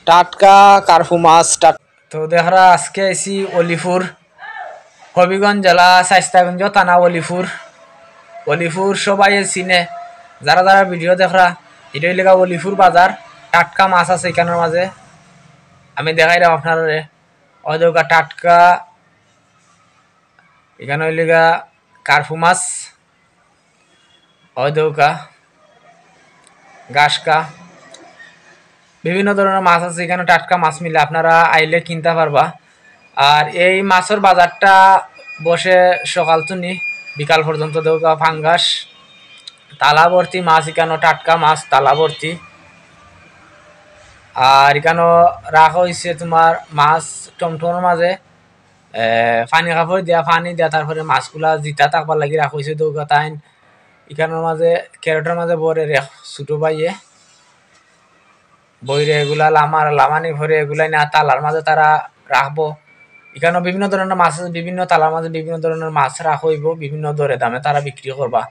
টাটকা কার্পু মাছ। তো দেখরা আজকে আইসি অলিপুর, হবিগঞ্জ জেলা, শাইস্তাগঞ্জ থানা, অলিপুর সবাই চিনে। যারা যারা ভিডিও দেখরা, এটা লেখা অলিপুর বাজার। টাটকা মাছ আছে এখানের মাঝে, আমি দেখাই দাম আপনার। অদৌকা টাটকা, এখানে লেখা কার্পু মাছ, অদৌকা গাছকা, বিভিন্ন ধরনের মাছ আছে এখানে। টাটকা মাছ মিলে আপনারা আইলে কিনতে পারবা। আর এই মাছের বাজারটা বসে সকাল তুনি বিকাল পর্যন্ত। দৌকা ফাঙ্গাস তালা ভর্তি মাছ, এখানে টাটকা মাছ তালা ভর্তি। আর এখানে রাখা হয়েছে তোমার মাছ টমটমের মাঝে পানি কাপড় দিয়া, পানি দিয়া, তারপরে মাছগুলা জিতা থাকবার লাগি রাখা হয়েছে। দৌকা তাইন এখানের মাঝে ক্যারেটের মাঝে বরে ছোটো পাইয়ে বইরে এগুলা লামানি ভরে এগুলাই না তালার মাঝে তারা রাখবো। এখানে বিভিন্ন ধরনের মাছ আছে, বিভিন্ন তালার মাঝে বিভিন্ন ধরনের মাছ রাখা হইব, বিভিন্ন দরে দামে তারা বিক্রি করবা।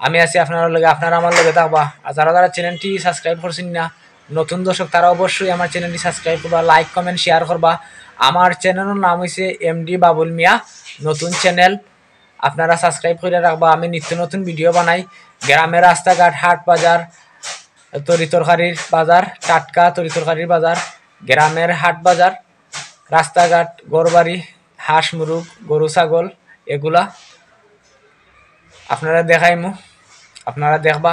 আমি আছি আপনার লগে, আপনারা আমার লগে থাকবা। আর যারা যারা চ্যানেলটি সাবস্ক্রাইব করছেন না, নতুন দর্শক, তারা অবশ্যই আমার চ্যানেলটি সাবস্ক্রাইব করবা, লাইক কমেন্ট শেয়ার করবা। আমার চ্যানেলের নাম হয়েছে এমডি বাবুল মিয়া, নতুন চ্যানেল, আপনারা সাবস্ক্রাইব করে রাখবা। আমি নিত্য নতুন ভিডিও বানাই। গ্রামের রাস্তাঘাট, হাট বাজার, তরি তরকারির বাজার, টাটকা তরি তরকারির বাজার, গ্রামের হাট বাজার, রাস্তাঘাট, ঘরবাড়ি, হাঁস মুরগ, গরু ছাগল, এগুলা আপনারা দেখাইমু, আপনারা দেখবা।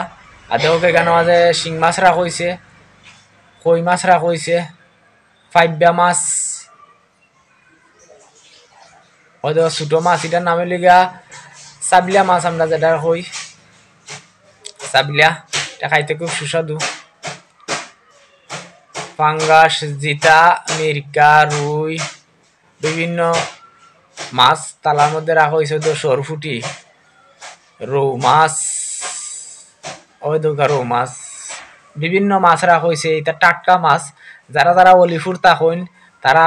আর দেখো এখানে মাঝে শিং মাছ রাখা হয়েছে, কই মাছ রাখা হয়েছে, ফাইব্যা মাছ, ওই দেখো ছোটো মাছ, এটার নামে লিগা সাবলিয়া মাছ, আমরা যেটা হই সাবলিয়া, এটা খাইতে খুব সুস্বাদু। পাঙ্গাস, জিতা, মির্কা, রুই, বিভিন্ন মাছ তালার মধ্যে রাখা হয়েছে। তো সরফুটি, রৌ মাছ, ওই দৌকা রৌ মাছ, বিভিন্ন মাছ রাখা হয়েছে। এটা টাটকা মাছ। যারা যারা অলিপুর থাকেন তারা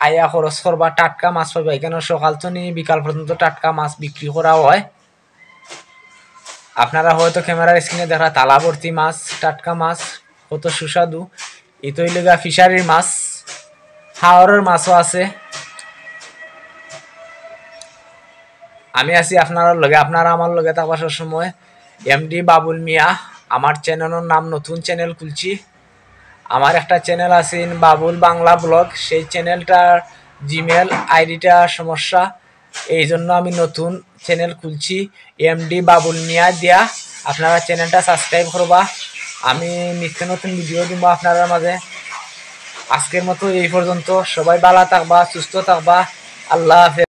আয়া খরচ করবা, টাটকা মাছ পাইবা। এখানে সকাল তো নিয়ে বিকাল পর্যন্ত টাটকা মাছ বিক্রি করা হয়। আপনারা হয়তো ক্যামেরার স্ক্রিনে দেখা তালা ভর্তি মাছ, টাটকা মাছ, কত সুস্বাদু। এতই লেগা ফিশারির মাছ, হাওরের মাছও আছে। আমি আছি আপনার লগে, আপনারা আমার লগে থাকবার সময়। এমডি বাবুল মিয়া আমার চ্যানেলের নাম, নতুন চ্যানেল খুলছি। আমার একটা চ্যানেল আছে বাবুল বাংলা ব্লগ, সেই চ্যানেলটার জিমেল আইডিটা সমস্যা, এই জন্য আমি নতুন চ্যানেল খুলছি এমডি বাবুল মিয়া দিয়া। আপনারা চ্যানেলটা সাবস্ক্রাইব করবা। আমি নিত্য নতুন ভিডিও দিব আপনারা মাঝে। আজকের মতো এই পর্যন্ত। সবাই ভালো থাকবা, সুস্থ থাকবা। আল্লাহ হাফেজ।